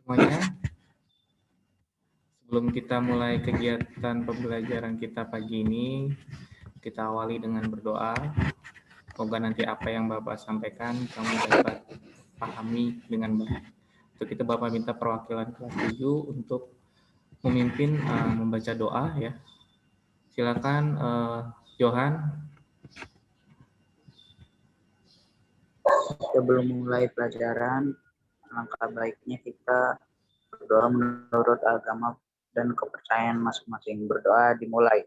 semuanya. Sebelum kita mulai kegiatan pembelajaran kita pagi ini, kita awali dengan berdoa. Semoga nanti apa yang Bapak sampaikan kamu dapat pahami dengan baik. Untuk itu Bapak minta perwakilan kelas 7 untuk memimpin membaca doa ya. Silakan Johan. Sebelum mulai pelajaran, langkah baiknya kita berdoa menurut agama dan kepercayaan masing-masing. Berdoa dimulai.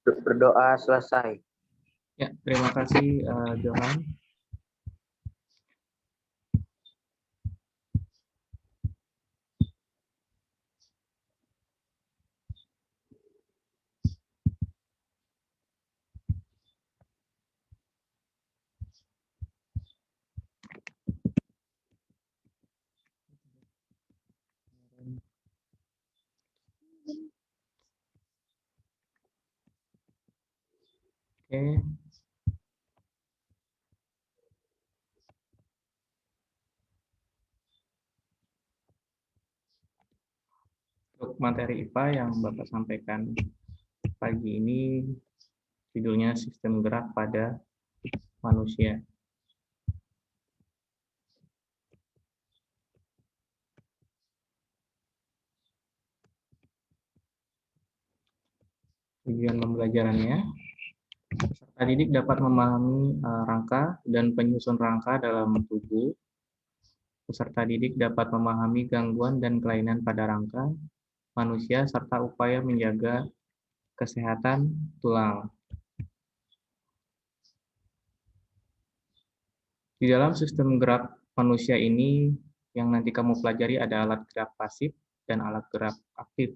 Berdoa selesai. Ya, terima kasih Johan. Oke. Untuk materi IPA yang Bapak sampaikan pagi ini judulnya sistem gerak pada manusia. Tujuan pembelajarannya, peserta didik dapat memahami rangka dan penyusun rangka dalam tubuh. Peserta didik dapat memahami gangguan dan kelainan pada rangka manusia serta upaya menjaga kesehatan tulang. Di dalam sistem gerak manusia ini, yang nanti kamu pelajari ada alat gerak pasif dan alat gerak aktif.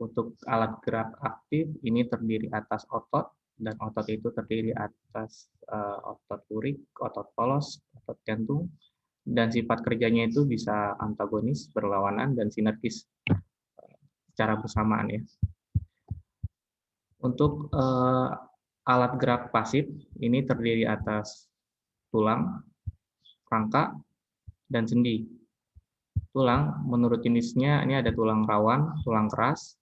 Untuk alat gerak aktif ini terdiri atas otot, dan otot itu terdiri atas otot lurik, otot polos, otot jantung, dan sifat kerjanya itu bisa antagonis, berlawanan, dan sinergis secara bersamaan ya. Untuk alat gerak pasif ini terdiri atas tulang, rangka, dan sendi. Tulang menurut jenisnya ini ada tulang rawan, tulang keras.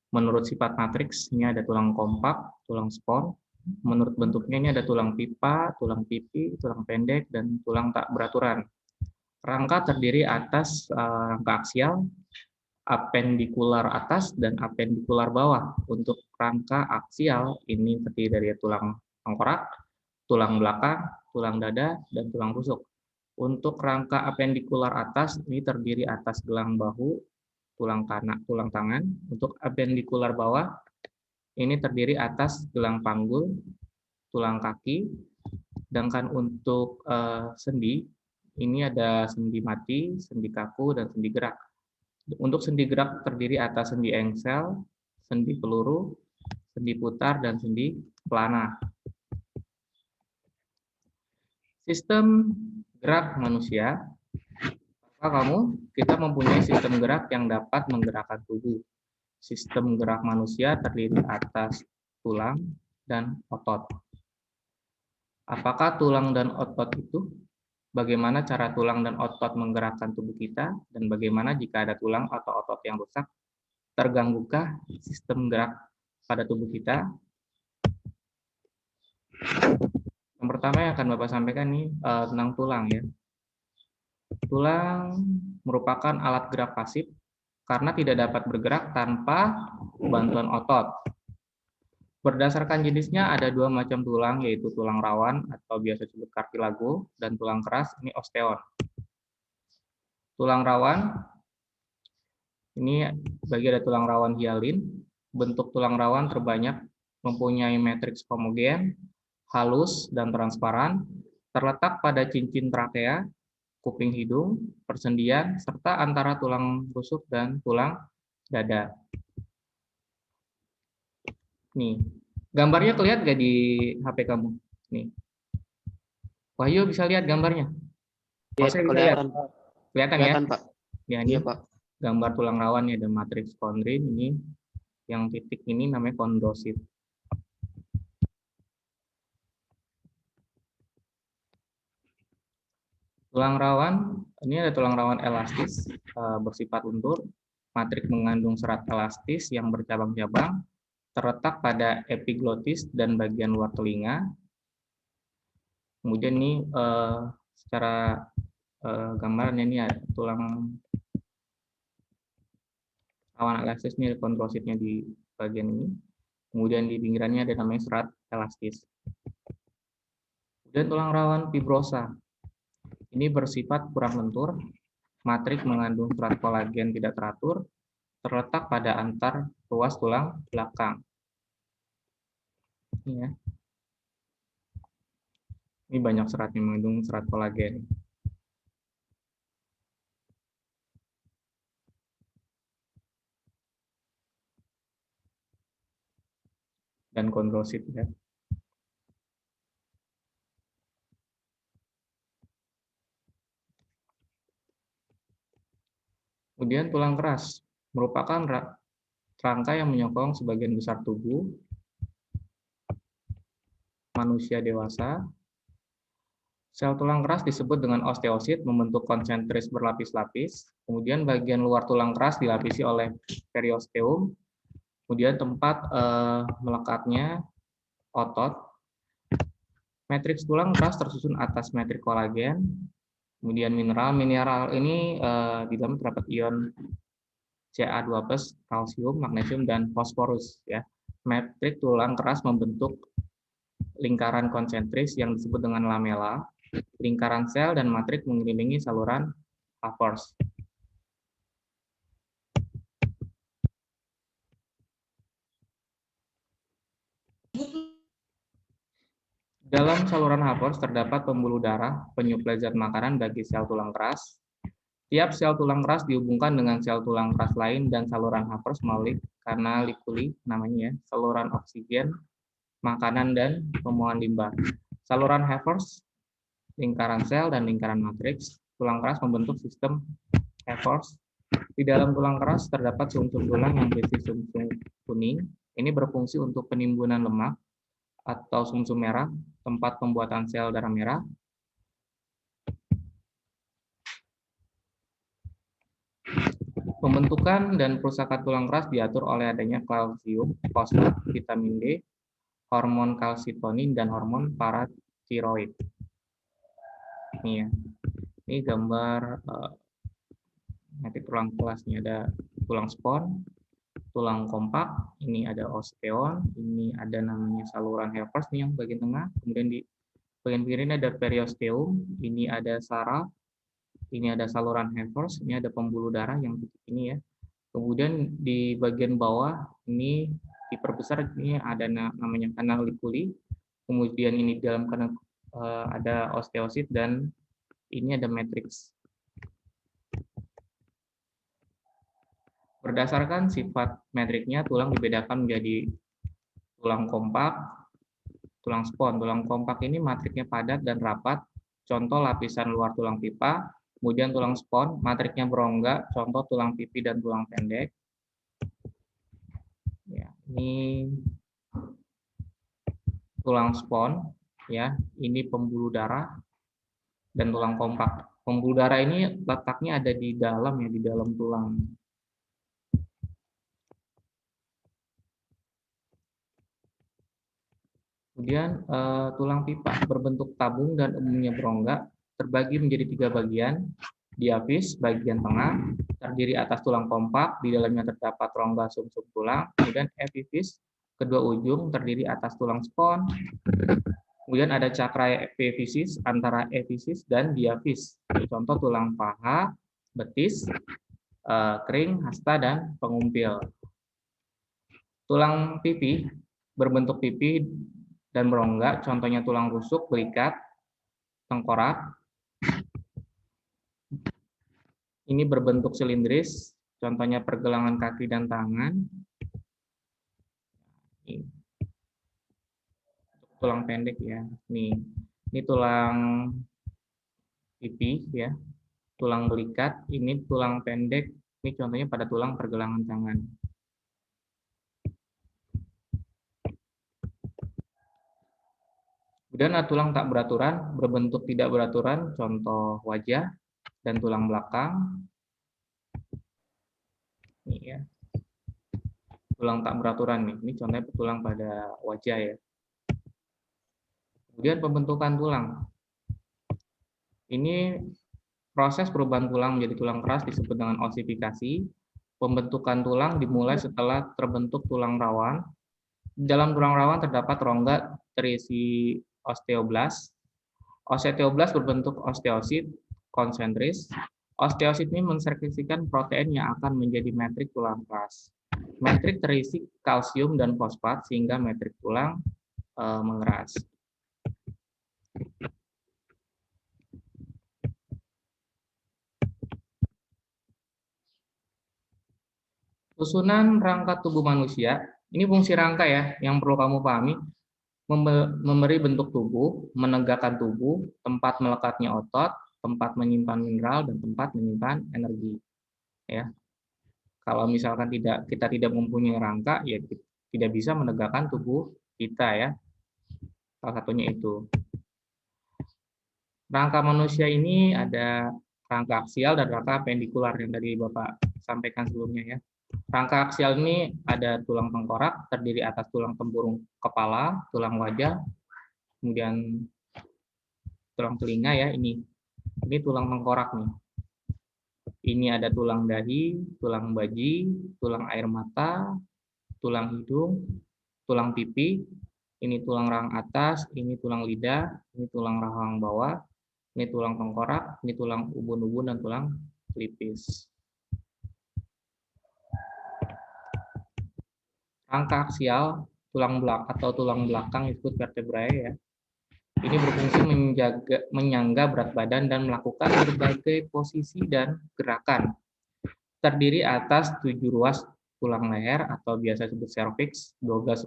Menurut sifat matriks ini ada tulang kompak, tulang spon. Menurut bentuknya ini ada tulang pipa, tulang pipi, tulang pendek, dan tulang tak beraturan. Rangka terdiri atas rangka aksial, apendikular atas, dan apendikular bawah. Untuk rangka aksial ini terdiri dari tulang tengkorak, tulang belakang, tulang dada, dan tulang rusuk. Untuk rangka apendikular atas ini terdiri atas gelang bahu, tulang tangan. Untuk apendikular bawah ini terdiri atas gelang panggul, tulang kaki. Sedangkan untuk sendi ini ada sendi mati, sendi kaku, dan sendi gerak. Untuk sendi gerak terdiri atas sendi engsel, sendi peluru, sendi putar, dan sendi pelana. Sistem gerak manusia. Kita mempunyai sistem gerak yang dapat menggerakkan tubuh. Sistem gerak manusia terdiri atas tulang dan otot. Apakah tulang dan otot itu? Bagaimana cara tulang dan otot menggerakkan tubuh kita? Dan bagaimana jika ada tulang atau otot yang rusak? Terganggukah sistem gerak pada tubuh kita? Yang pertama yang akan Bapak sampaikan nih tentang tulang ya. Tulang merupakan alat gerak pasif karena tidak dapat bergerak tanpa bantuan otot. Berdasarkan jenisnya ada dua macam tulang, yaitu tulang rawan atau biasa disebut kartilago dan tulang keras, ini osteon. Tulang rawan, ini bagi ada tulang rawan hialin. Bentuk tulang rawan terbanyak mempunyai matriks homogen, halus, dan transparan, terletak pada cincin trakea, kuping hidung, persendian, serta antara tulang rusuk dan tulang dada. Nih, gambarnya kelihatan nggak di HP kamu? Nih, Wahyu bisa lihat gambarnya? Ya, Saya bisa lihat. Kelihatan ya? Pak. Ya, ini Iya, Pak. gambar tulang rawan ya, ada matriks kondrin ini Yang titik ini namanya kondrosit. Tulang rawan, ini ada tulang rawan elastis bersifat lentur, matrik mengandung serat elastis yang bercabang-cabang, terletak pada epiglotis dan bagian luar telinga. Kemudian ini secara gambarannya ini ada tulang rawan elastis, ini kondrositnya di bagian ini. Kemudian di pinggirannya ada namanya serat elastis. Kemudian tulang rawan fibrosa. Ini bersifat kurang lentur, matrik mengandung serat kolagen tidak teratur, terletak pada antar ruas tulang belakang. Ini ya. Ini banyak serat yang mengandung serat kolagen. Dan kondrosit ya. Kemudian tulang keras merupakan rangka yang menyokong sebagian besar tubuh manusia dewasa. Sel tulang keras disebut dengan osteosit, membentuk konsentris berlapis-lapis. Kemudian bagian luar tulang keras dilapisi oleh periosteum. Kemudian tempat melekatnya otot. Matriks tulang keras tersusun atas matrik kolagen. Kemudian mineral ini di dalam terdapat ion Ca2+, kalsium, magnesium, dan fosforus. Ya. Matrik tulang keras membentuk lingkaran konsentris yang disebut dengan lamela, lingkaran sel dan matrik mengelilingi saluran Havers. Dalam saluran Havers terdapat pembuluh darah, penyuplai zat makanan bagi sel tulang keras. Tiap sel tulang keras dihubungkan dengan sel tulang keras lain dan saluran Havers melalui kanal Likuli, namanya ya, saluran oksigen, makanan, dan pembuangan limbah. Saluran Havers, lingkaran sel, dan lingkaran matriks tulang keras membentuk sistem Havers. Di dalam tulang keras terdapat sumsum tulang yang berisi sumsum kuning. Ini berfungsi untuk penimbunan lemak atau sumsum merah, tempat pembuatan sel darah merah. Pembentukan dan perusakan tulang keras diatur oleh adanya kalsium, fosfat, vitamin D, hormon kalsitonin, dan hormon paratiroid. Ini ya, ini gambar nanti tulang kelasnya, ada tulang spon, tulang kompak, ini ada osteon, ini ada namanya saluran Havers nih yang bagian tengah, kemudian di bagian kiri ini ada periosteum, ini ada saraf, ini ada saluran Havers, ini ada pembuluh darah yang titik ini ya. Kemudian di bagian bawah ini diperbesar, ini ada namanya kanal Likuli. Kemudian ini di dalam kanal ada osteosit dan ini ada matriks. Berdasarkan sifat matriknya, tulang dibedakan menjadi tulang kompak, tulang spon. Tulang kompak ini matriknya padat dan rapat, contoh lapisan luar tulang pipa. Kemudian tulang spon, matriknya berongga, contoh tulang pipi dan tulang pendek. Ya, ini tulang spon, ya, ini pembuluh darah dan tulang kompak. Pembuluh darah ini letaknya ada di dalam ya, di dalam tulang. Kemudian tulang pipa berbentuk tabung dan umumnya berongga, terbagi menjadi 3 bagian. Diafis bagian tengah terdiri atas tulang kompak, di dalamnya terdapat rongga sumsum tulang. Kemudian epifis kedua ujung terdiri atas tulang spon. Kemudian ada cakra epifisis antara efisis dan diafis. Contoh tulang paha, betis, kering, hasta, dan pengumpil. Tulang pipi berbentuk pipi dan berongga, contohnya tulang rusuk, belikat, tengkorak. Ini berbentuk silindris, contohnya pergelangan kaki dan tangan. Ini tulang pendek ya. Ini tulang pipi ya. Tulang belikat, ini tulang pendek. Ini contohnya pada tulang pergelangan tangan. Kemudian ada tulang tak beraturan, berbentuk tidak beraturan, contoh wajah dan tulang belakang. Ini ya, tulang tak beraturan nih. Ini contohnya tulang pada wajah ya. Kemudian pembentukan tulang. Ini proses perubahan tulang menjadi tulang keras disebut dengan osifikasi. Pembentukan tulang dimulai setelah terbentuk tulang rawan. Di dalam tulang rawan terdapat rongga terisi osteoblast. Osteoblast berbentuk osteosit konsentris. Osteosit ini mensekresikan protein yang akan menjadi metrik tulang keras. Metrik terisi kalsium dan fosfat sehingga metrik tulang mengeras. Susunan rangka tubuh manusia, ini fungsi rangka ya, yang perlu kamu pahami, memberi bentuk tubuh, menegakkan tubuh, tempat melekatnya otot, tempat menyimpan mineral, dan tempat menyimpan energi. Ya, kalau misalkan kita tidak mempunyai rangka, ya tidak bisa menegakkan tubuh kita ya. Salah satunya itu. Rangka manusia ini ada rangka aksial dan rangka apendikular yang tadi Bapak sampaikan sebelumnya ya. Rangka aksial ini ada tulang tengkorak, terdiri atas tulang tempurung kepala, tulang wajah, kemudian tulang telinga ya, ini tulang tengkorak nih. Ini ada tulang dahi, tulang baji, tulang air mata, tulang hidung, tulang pipi, ini tulang rahang atas, ini tulang lidah, ini tulang rahang bawah, ini tulang tengkorak, ini tulang ubun-ubun dan tulang pelipis. Rangka aksial, tulang belakang atau tulang belakang disebut vertebrae ya. Ini berfungsi menyangga berat badan dan melakukan berbagai posisi dan gerakan. Terdiri atas 7 ruas tulang leher atau biasa disebut cervix, 12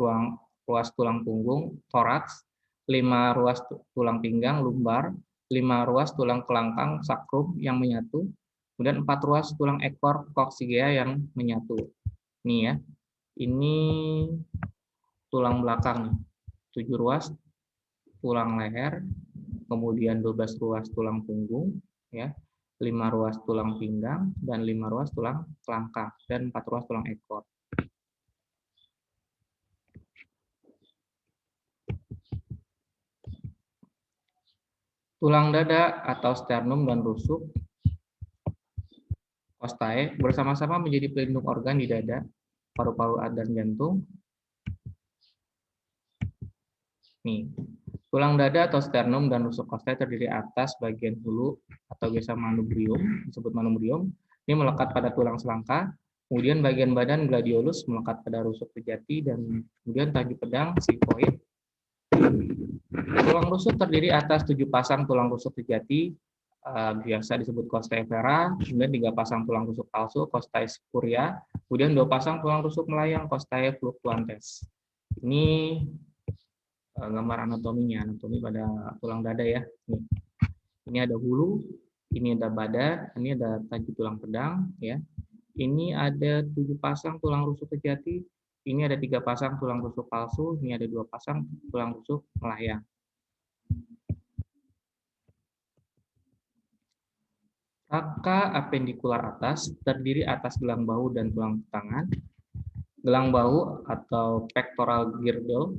ruas tulang punggung, thorax, 5 ruas tulang pinggang, lumbar, 5 ruas tulang kelangkang, sacrum yang menyatu, kemudian 4 ruas tulang ekor, coccygia yang menyatu. Ini ya. Ini tulang belakang, 7 ruas tulang leher, kemudian 12 ruas tulang punggung, ya, 5 ruas tulang pinggang, dan 5 ruas tulang kelangkang, dan 4 ruas tulang ekor. Tulang dada atau sternum dan rusuk costae bersama-sama menjadi pelindung organ di dada, paru-paru dan jantung. Nih, tulang dada atau sternum dan rusuk costae terdiri atas bagian hulu atau biasa manubrium, disebut manubrium. Ini melekat pada tulang selangka. Kemudian bagian badan gladiolus melekat pada rusuk sejati dan kemudian taji pedang sigmoid. Tulang rusuk terdiri atas 7 pasang tulang rusuk sejati, biasa disebut costae vera, kemudian 3 pasang tulang rusuk palsu, costae spuria, kemudian 2 pasang tulang rusuk melayang, costae fluctuantes. Ini gambar anatominya, anatomi pada tulang dada ya. Ini ada hulu, ini ada badan, ini ada taji tulang pedang ya. Ini ada 7 pasang tulang rusuk sejati, ini ada 3 pasang tulang rusuk palsu, ini ada 2 pasang tulang rusuk melayang. Rangka apendikular atas terdiri atas gelang bahu dan tulang tangan. Gelang bahu atau pectoral girdle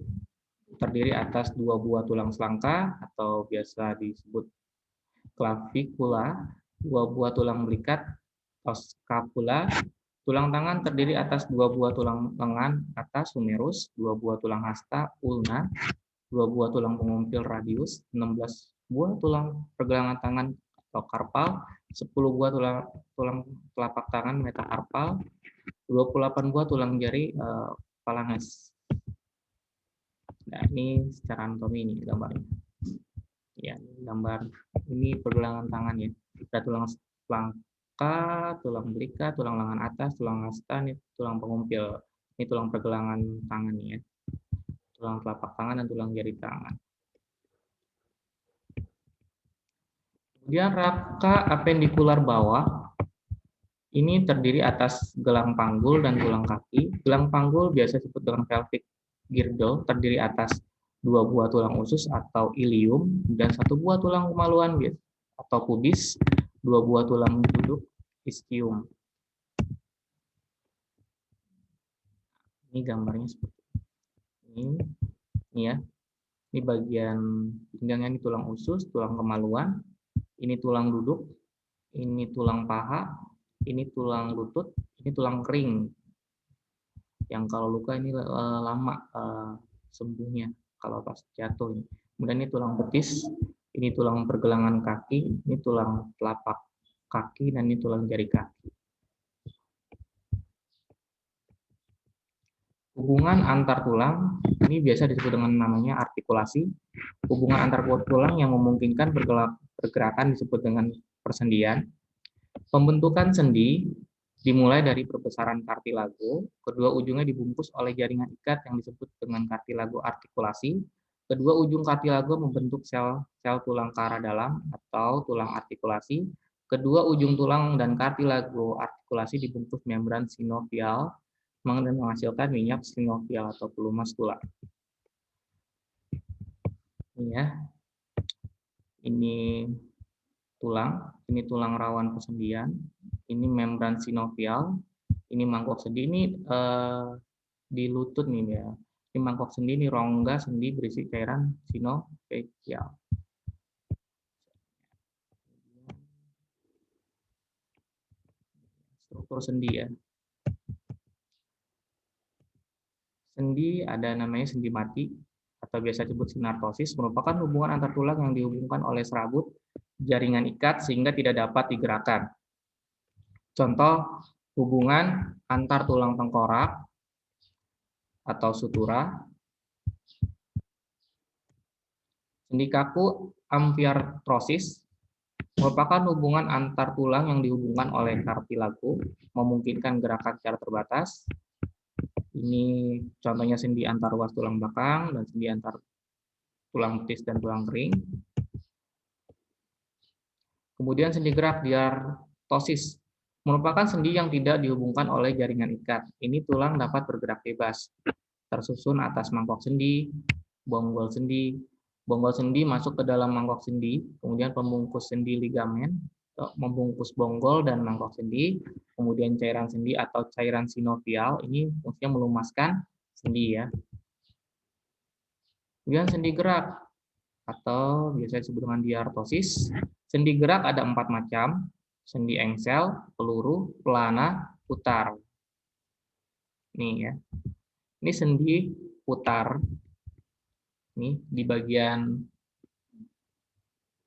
terdiri atas 2 buah tulang selangka atau biasa disebut clavicula, 2 buah tulang belikat atau scapula. Tulang tangan terdiri atas 2 buah tulang lengan atas humerus, 2 buah tulang hasta ulna, 2 buah tulang pengumpil radius, 16 buah tulang pergelangan tangan atau karpal, 10 buah tulang telapak tangan metakarpal, 28 buah tulang jari phalanges. Nah, ini secara anatomi ini gambarnya. Ya, gambar ini pergelangan tangan ya. Ada tulang selangka, tulang belikat, tulang lengan atas, tulang hasta, ini tulang pengumpil. Ini tulang pergelangan tangan ya. Tulang telapak tangan dan tulang jari tangan. Kemudian rangka apendikular bawah ini terdiri atas gelang panggul dan tulang kaki. Gelang panggul biasa disebut dengan pelvic girdle, terdiri atas 2 buah tulang usus atau ilium, dan 1 buah tulang kemaluan atau pubis, 2 buah tulang duduk ischium. Ini gambarnya seperti ini. Ini ya. Ini bagian pinggangnya, ini tulang usus, tulang kemaluan, ini tulang duduk, ini tulang paha, ini tulang lutut, ini tulang kering. Yang kalau luka ini lama sembuhnya kalau pas jatuh ini. Kemudian ini tulang betis, ini tulang pergelangan kaki, ini tulang telapak kaki, dan ini tulang jari kaki. Hubungan antar tulang ini biasa disebut dengan namanya artikulasi. Hubungan antar tulang yang memungkinkan pergerakan disebut dengan persendian. Pembentukan sendi dimulai dari perbesaran kartilago, kedua ujungnya dibungkus oleh jaringan ikat yang disebut dengan kartilago artikulasi. Kedua ujung kartilago membentuk sel tulang kara dalam atau tulang artikulasi. Kedua ujung tulang dan kartilago artikulasi dibungkus membran sinovial dan menghasilkan minyak sinovial atau pelumas tulang. Ini ya. Ini tulang rawan persendian, ini membran sinovial, ini mangkok sendi, ini di lutut nih ya. Ini mangkok sendi, ini rongga sendi berisi cairan sinovial. Struktur sendi ya. Sendi ada namanya sendi mati atau biasa disebut sinartosis, merupakan hubungan antar tulang yang dihubungkan oleh serabut jaringan ikat sehingga tidak dapat digerakkan. Contoh hubungan antar tulang tengkorak atau sutura. Sendi kaku amfiartrosis merupakan hubungan antar tulang yang dihubungkan oleh kartilago, memungkinkan gerakan secara terbatas. Ini contohnya sendi antar ruas tulang belakang dan sendi antar tulang betis dan tulang kering. Kemudian sendi gerak diartosis merupakan sendi yang tidak dihubungkan oleh jaringan ikat. Ini tulang dapat bergerak bebas, tersusun atas mangkok sendi, bonggol sendi. Bonggol sendi masuk ke dalam mangkok sendi, kemudian pembungkus sendi ligamen membungkus bonggol dan mangkok sendi, kemudian cairan sendi atau cairan sinovial, ini fungsinya melumaskan sendi ya. Kemudian sendi gerak atau biasa disebut dengan diartosis. Sendi gerak ada 4 macam, sendi engsel, peluru, pelana, putar. Nih ya. Ini sendi putar. Nih di bagian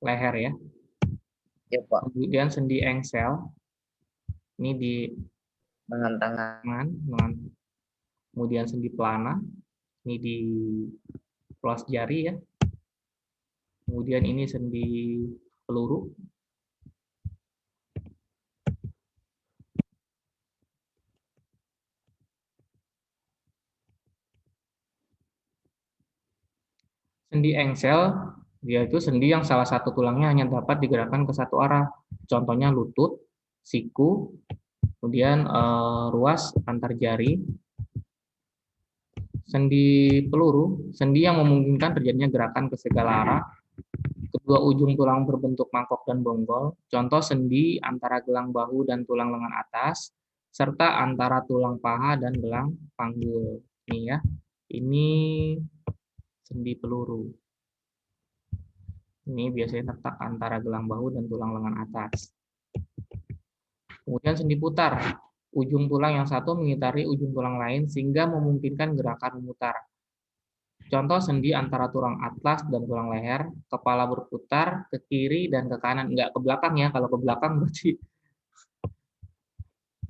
leher ya. Ya, Pak. Kemudian sendi engsel. Ini di Dengan tangan. Kemudian sendi pelana. Ini di pelas jari ya. Kemudian ini sendi peluru. Sendi engsel, yaitu sendi yang salah satu tulangnya hanya dapat digerakkan ke satu arah. Contohnya lutut, siku, kemudian ruas antar jari. Sendi peluru, sendi yang memungkinkan terjadinya gerakan ke segala arah. Kedua ujung tulang berbentuk mangkok dan bonggol. Contoh sendi antara gelang bahu dan tulang lengan atas, serta antara tulang paha dan gelang panggul. Ini ya, ini sendi peluru. Ini biasanya terletak antara gelang bahu dan tulang lengan atas. Kemudian sendi putar. Ujung tulang yang satu mengitari ujung tulang lain sehingga memungkinkan gerakan memutar. Contoh sendi antara tulang atlas dan tulang leher, kepala berputar ke kiri dan ke kanan, enggak ke belakang ya. Kalau ke belakang berarti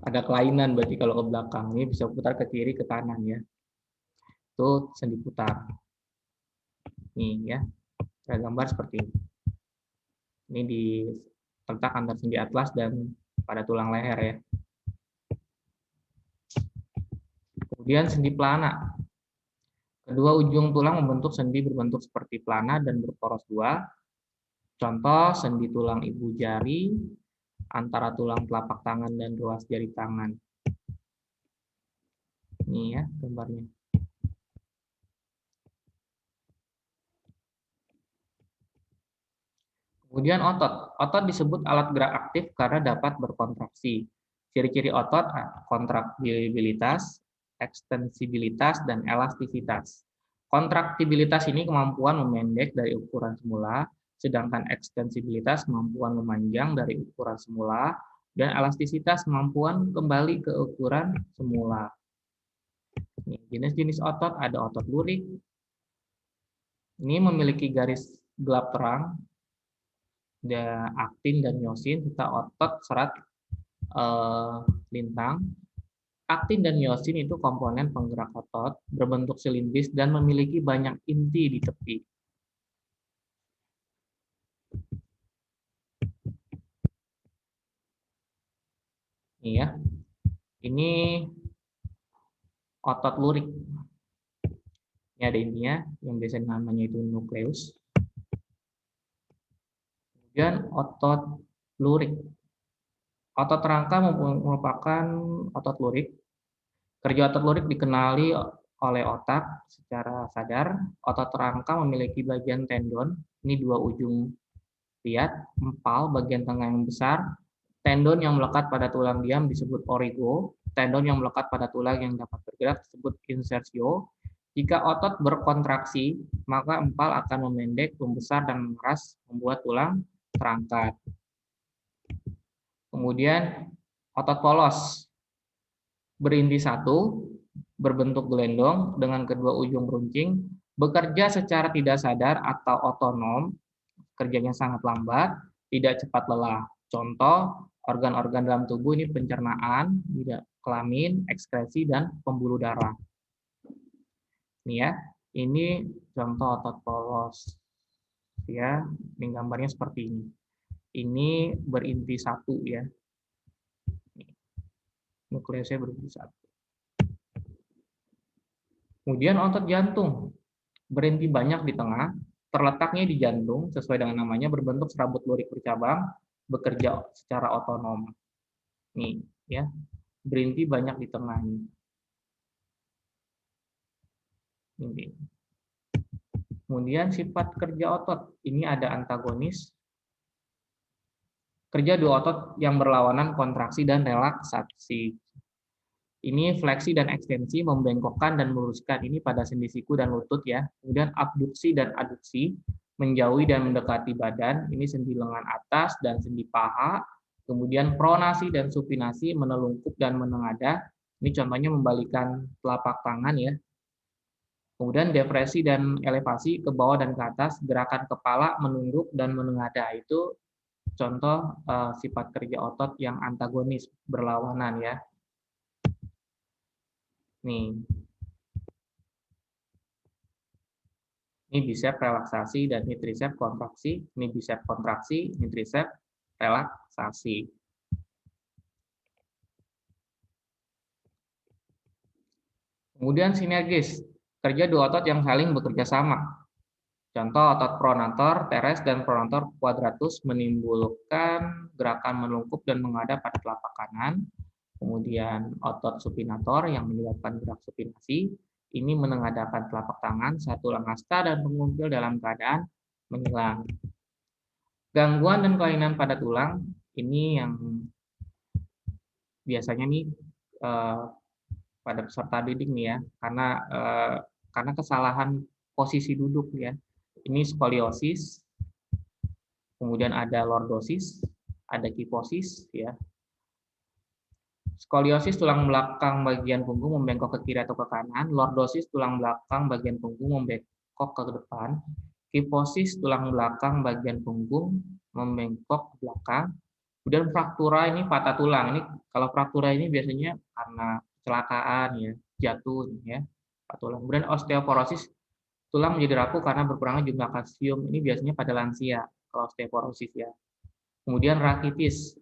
ada kelainan, berarti kalau ke belakang ini bisa putar ke kiri ke kanan ya. Itu sendi putar. Nih ya. Saya gambar seperti ini. Ini terletak antara sendi atlas dan pada tulang leher ya. Kemudian sendi pelana. Kedua ujung tulang membentuk sendi berbentuk seperti pelana dan berporos dua. Contoh sendi tulang ibu jari antara tulang telapak tangan dan ruas jari tangan. Ini ya gambarnya. Kemudian otot. Otot disebut alat gerak aktif karena dapat berkontraksi. Ciri-ciri otot, kontraktibilitas, ekstensibilitas, dan elastisitas. Kontraktibilitas ini kemampuan memendek dari ukuran semula, sedangkan ekstensibilitas kemampuan memanjang dari ukuran semula, dan elastisitas kemampuan kembali ke ukuran semula. Jenis-jenis otot ada otot lurik. Ini memiliki garis gelap terang, ada aktin dan miosin, serta otot serat lintang. Aktin dan miosin itu komponen penggerak otot, berbentuk silindris dan memiliki banyak inti di tepi. Ini ya, ini otot lurik. Ini ada intinya, yang biasanya namanya itu nukleus. Kemudian otot lurik. Otot rangka merupakan otot lurik. Kerja otot lurik dikenali oleh otak secara sadar. Otot rangka memiliki bagian tendon, ini dua ujung lihat, empal bagian tengah yang besar. Tendon yang melekat pada tulang diam disebut origo. Tendon yang melekat pada tulang yang dapat bergerak disebut insersio. Jika otot berkontraksi, maka empal akan memendek, membesar, dan mengeras, membuat tulang terangkat. Kemudian otot polos berinti satu, berbentuk gelendong dengan kedua ujung runcing, bekerja secara tidak sadar atau otonom, kerjanya sangat lambat, tidak cepat lelah. Contoh, organ-organ dalam tubuh ini pencernaan, kelamin, ekskresi, dan pembuluh darah. Ini ya, ini contoh otot polos. Ya, ini gambarnya seperti ini. Ini berinti satu ya. Nukleusnya berinti satu. Kemudian otot jantung berinti banyak di tengah, terletaknya di jantung sesuai dengan namanya, berbentuk serabut lurik bercabang, bekerja secara otonom. Nih ya, berinti banyak di tengah ini. Kemudian sifat kerja otot, ini ada antagonis. Kerja dua otot yang berlawanan, kontraksi dan relaksasi. Ini fleksi dan ekstensi, membengkokkan dan meluruskan, ini pada sendi siku dan lutut ya. Kemudian abduksi dan aduksi, menjauhi dan mendekati badan, ini sendi lengan atas dan sendi paha. Kemudian pronasi dan supinasi, menelungkup dan menengadah, ini contohnya membalikan telapak tangan ya. Kemudian depresi dan elevasi, ke bawah dan ke atas, gerakan kepala, menunduk dan menengadah, itu contoh sifat kerja otot yang antagonis, berlawanan ya. Nih. Ini bicep relaksasi dan ini tricep kontraksi, ini bicep kontraksi, ini tricep relaksasi. Kemudian sinergis, kerja dua otot yang saling bekerja sama. Contoh otot pronator teres dan pronator quadratus menimbulkan gerakan menelungkup dan menghadap pada telapak kanan. Kemudian otot supinator yang menyebabkan gerak supinasi, ini menengadahkan telapak tangan, satu langasta dan pengumpil dalam keadaan menghilang. Gangguan dan kelainan pada tulang, ini yang biasanya nih pada peserta didik nih ya, karena kesalahan posisi duduk ya. Ini skoliosis, kemudian ada lordosis, ada kifosis ya. Skoliosis tulang belakang bagian punggung membengkok ke kiri atau ke kanan, lordosis tulang belakang bagian punggung membengkok ke depan, kifosis tulang belakang bagian punggung membengkok ke belakang. Kemudian fraktura ini patah tulang. Ini kalau fraktura ini biasanya karena kecelakaan ya, jatuh ya, patah tulang. Kemudian osteoporosis, tulang menjadi rapuh karena berkurangnya jumlah kalsium. Ini biasanya pada lansia kalau osteoporosis ya. Kemudian rakitis.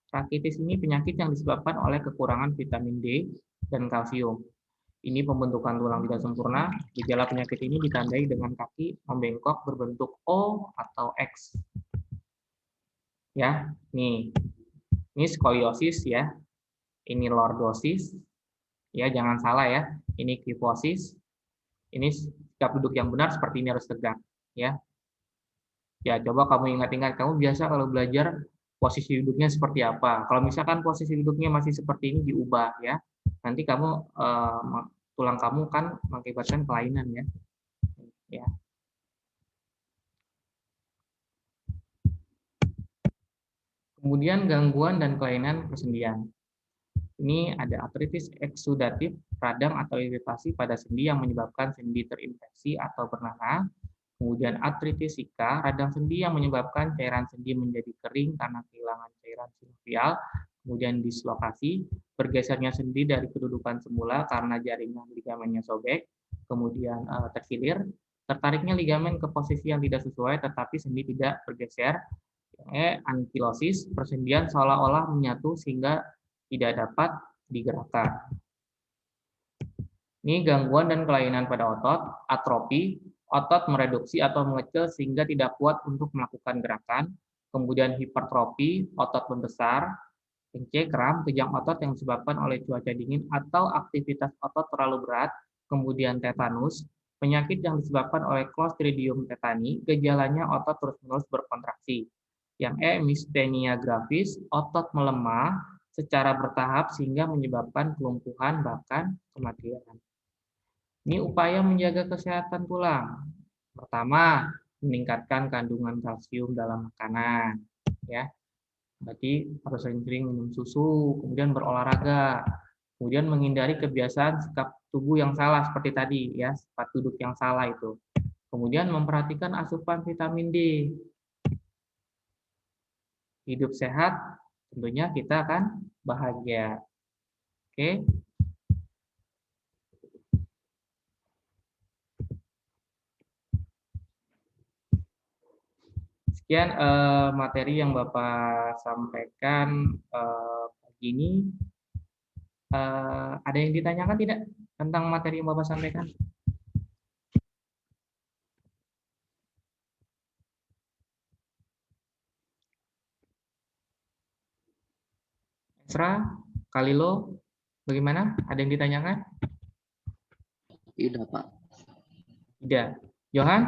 Rakitis ini penyakit yang disebabkan oleh kekurangan vitamin D dan kalsium. Ini pembentukan tulang tidak sempurna. Gejala penyakit ini ditandai dengan kaki membengkok berbentuk O atau X. Ya, nih. Ini skoliosis ya. Ini lordosis. Ya, jangan salah ya. Ini kifosis. Ini sikap duduk yang benar seperti ini harus tegak, ya. Ya, coba kamu ingat-ingat, kamu biasa kalau belajar posisi duduknya seperti apa. Kalau misalkan posisi duduknya masih seperti ini, diubah ya. Nanti kamu tulang kamu kan mengakibatkan kelainan ya. Ya. Kemudian gangguan dan kelainan persendian. Ini ada artritis eksudatif, radang atau iritasi pada sendi yang menyebabkan sendi terinfeksi atau bernanah. Kemudian artritis Zika, radang sendi yang menyebabkan cairan sendi menjadi kering karena kehilangan cairan sinovial. Kemudian dislokasi, bergesernya sendi dari kedudukan semula karena jaringan ligamennya sobek. Kemudian terkilir, tertariknya ligamen ke posisi yang tidak sesuai tetapi sendi tidak bergeser. Ankilosis, persendian seolah-olah menyatu sehingga tidak dapat digerakkan. Ini gangguan dan kelainan pada otot, atrofi, otot mereduksi atau mengecil sehingga tidak kuat untuk melakukan gerakan. Kemudian hipertrofi, otot membesar, kram, kejang otot yang disebabkan oleh cuaca dingin atau aktivitas otot terlalu berat. Kemudian tetanus, penyakit yang disebabkan oleh Clostridium tetani, gejalanya otot terus-menerus berkontraksi. Yang mistenia gravis, otot melemah secara bertahap sehingga menyebabkan kelumpuhan bahkan kematian. Ini upaya menjaga kesehatan tulang. Pertama, meningkatkan kandungan kalsium dalam makanan, ya. Berarti harus sering-sering minum susu, kemudian berolahraga, kemudian menghindari kebiasaan sikap tubuh yang salah seperti tadi, ya, sifat duduk yang salah itu. Kemudian memperhatikan asupan vitamin D. Hidup sehat, tentunya kita akan bahagia. Oke. Sekian materi yang Bapak sampaikan pagi ini. Ada yang ditanyakan tidak tentang materi yang Bapak sampaikan? Esra, Kalilo, bagaimana? Ada yang ditanyakan? Tidak, Pak. Tidak. Johan?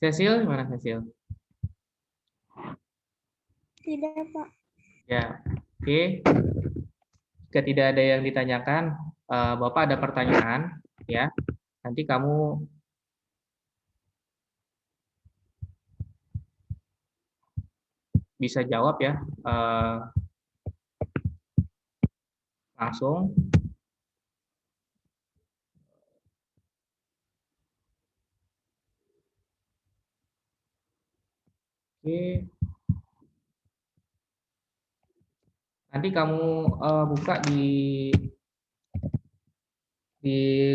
Cecil, gimana Cecil? Tidak, Pak. Ya, oke. Jika tidak ada yang ditanyakan, Bapak ada pertanyaan, ya. Nanti kamu bisa jawab ya, langsung. Oke. Nanti kamu buka di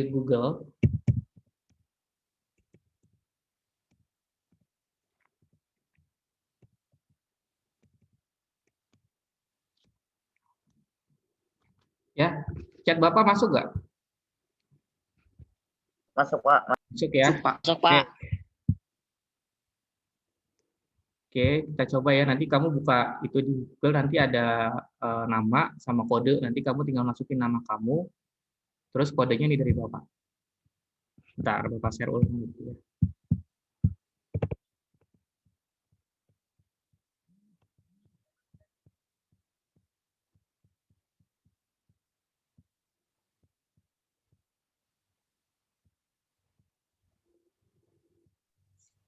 Google. Ya, chat Bapak masuk nggak? Masuk, Pak. Masuk ya. Masuk, Pak. Oke, kita coba ya. Nanti kamu buka itu di Google, nanti ada nama sama kode. Nanti kamu tinggal masukin nama kamu, terus kodenya ini dari Bapak. Bentar, Bapak share ulang gitu ya.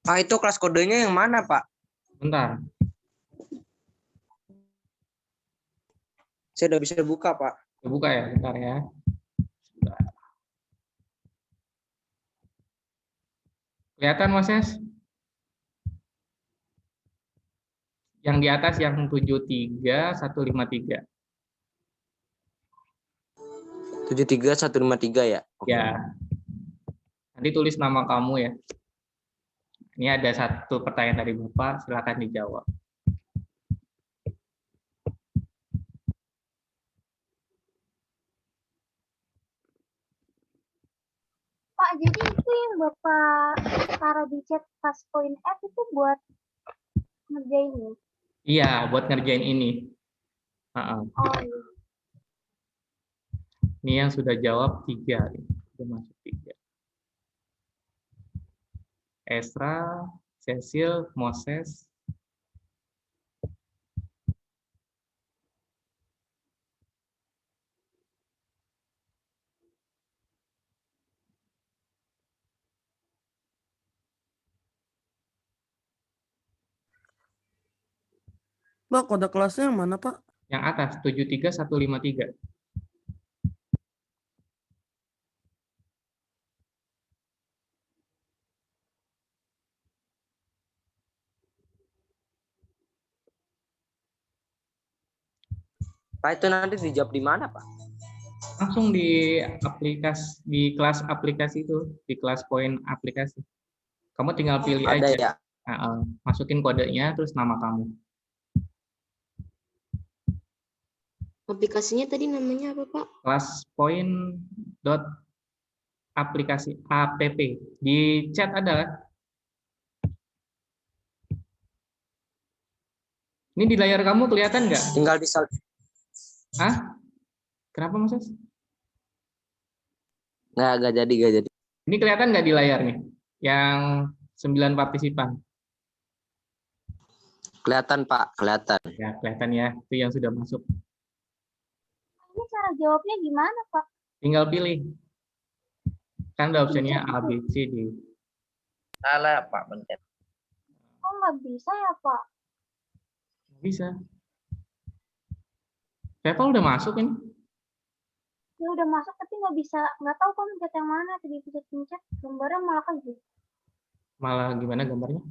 Pak, itu kelas kodenya yang mana, Pak? Bentar. Saya udah bisa buka, Pak. Saya buka ya, bentar ya. Bentar. Kelihatan, Mas Ses? Yang di atas yang 73153. 73153 ya? Oke. Ya. Nanti tulis nama kamu ya. Ini ada satu pertanyaan dari Bapak, silakan dijawab. Pak, jadi itu yang Bapak taruh di chat pas poin F itu buat ngerjain ini? Iya, buat ngerjain ini. Oh, iya. Ini yang sudah jawab 3. Sudah masuk 3. Esra, Cecil, Moses. Pak, kode kelasnya yang mana, Pak? Yang atas 73153. Pak, itu nanti dijawab di mana, Pak? Langsung di kelas aplikasi itu, di kelas poin aplikasi. Kamu tinggal pilih Ada aja. ya? Masukin kodenya terus nama kamu. Aplikasinya tadi namanya apa, Pak? Kelas poin dot aplikasi app di chat ada. Ini di layar kamu kelihatan nggak? Tinggal di Ah, kenapa Mas? nggak jadi. Ini kelihatan nggak di layar nih? Yang 9 partisipan. Kelihatan, Pak, kelihatan. Ya, kelihatan ya. Itu yang sudah masuk. Ini cara jawabnya gimana, Pak? Tinggal pilih. Kan ada opsinya A, B, C, D. Salah, Pak, pencet. Oh, nggak bisa ya, Pak? Bisa. Reva udah masuk ini. Ya udah masuk, tapi nggak tahu kok mencet yang mana. Tadi pencet gambarnya malah gitu. Malah gimana gambarnya?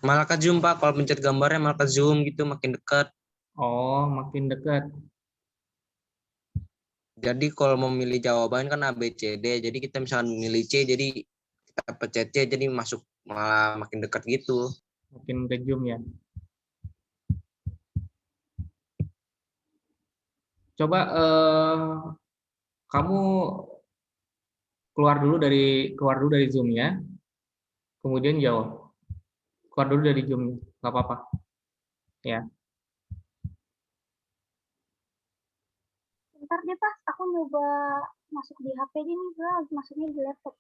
Malah ke zoom, Pak. Kalau pencet gambarnya malah ke zoom gitu, makin dekat. Oh, makin dekat. Jadi kalau mau milih jawaban kan A, B, C, D. Jadi kita misalnya milih C, jadi kita pencet C, jadi masuk malah makin dekat gitu. Makin ke zoom ya. Coba kamu keluar dulu dari zoom-nya, kemudian jawab. Keluar dulu dari zoom-nya, nggak apa-apa. Ya. Bentar deh, Pak. Aku nyoba masuk di HP ini, gue masuknya di laptop.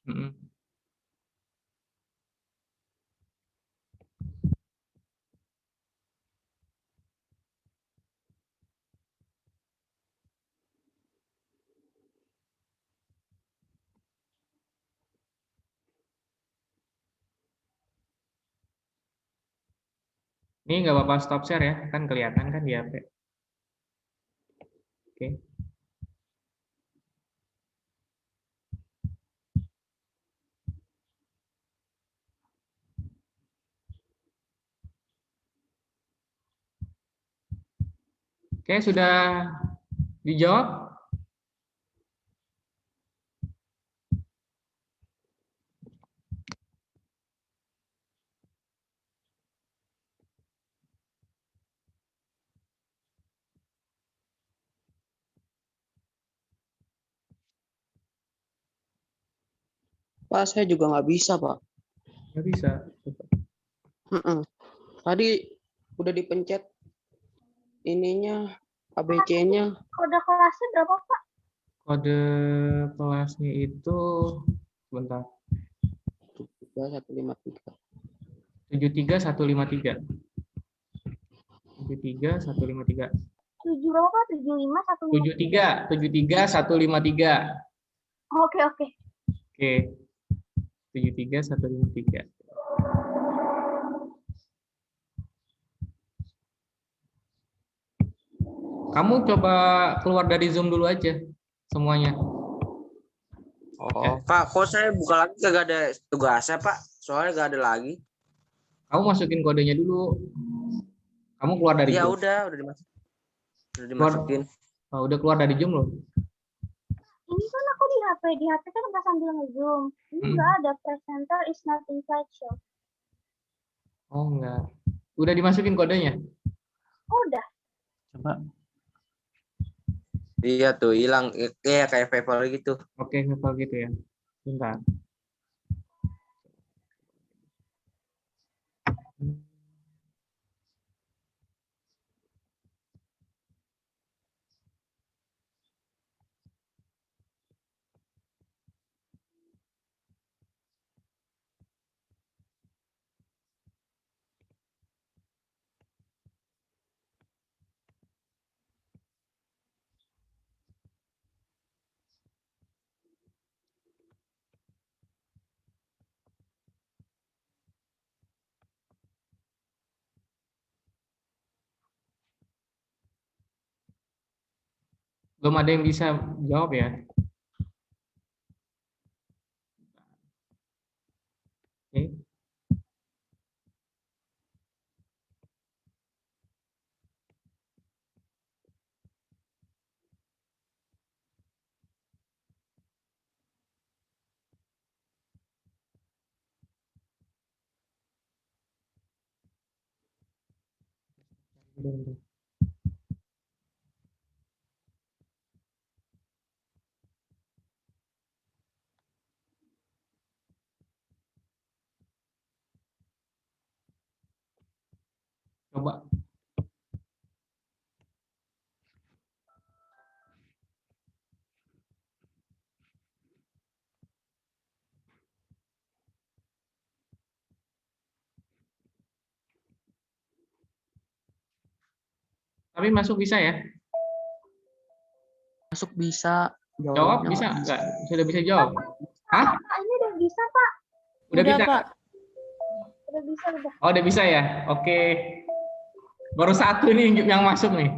Ini nggak apa-apa stop share ya, kan kelihatan kan di HP. Oke. Oke, sudah dijawab? Pak, saya juga nggak bisa, Pak. Nggak bisa. Tadi udah dipencet ininya, ABC-nya. Kode kelasnya berapa, Pak? Kode kelasnya itu, sebentar, 73153. 73153. 73153. 7 berapa, Pak? 75, 1. 73153. Oke. Oke. 73153. Kamu coba keluar dari Zoom dulu aja semuanya. Oh, Pak, kok saya buka lagi kagak ada tugasnya, Pak? Soalnya gak ada lagi. Kamu masukin kodenya dulu. Kamu keluar dari Ya Zoom. udah dimasukin. Oh, udah keluar dari Zoom loh. Ini kan aku di HP. Di HP kan kita sambil nge-zoom. Ini nggak ada presenter is not in slideshow. Oh, enggak. Udah dimasukin kodenya? Oh, udah. Coba. Iya tuh, hilang. Kayak paper gitu. Oke, kalau gitu ya. Bentar. Belum ada yang bisa jawab ya? Oke. Coba. Tapi masuk bisa ya? Masuk bisa, Jawab jawabnya bisa nggak nggak? Sudah bisa jawab? Hah? Pak, ini udah bisa, Pak. Udah bisa? Pak. Udah bisa, udah. Oh, udah bisa ya? Oke. Baru satu nih yang masuk nih.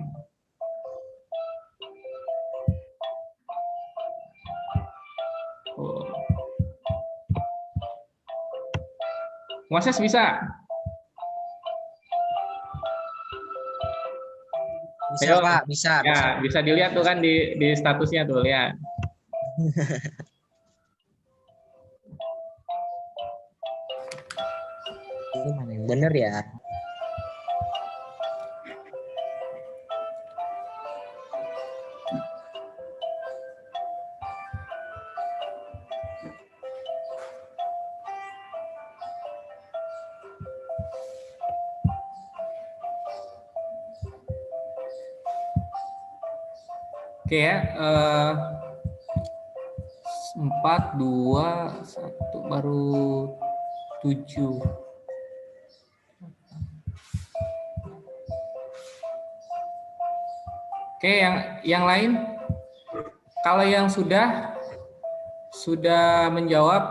Oh. Moses bisa? Bisa Ayo. Pak, bisa. Ya, bisa dilihat tuh kan di statusnya tuh, lihat. Ini mana yang bener ya? Oke ya. 4, 2, 1, baru 7. Oke, yang lain, kalau yang sudah menjawab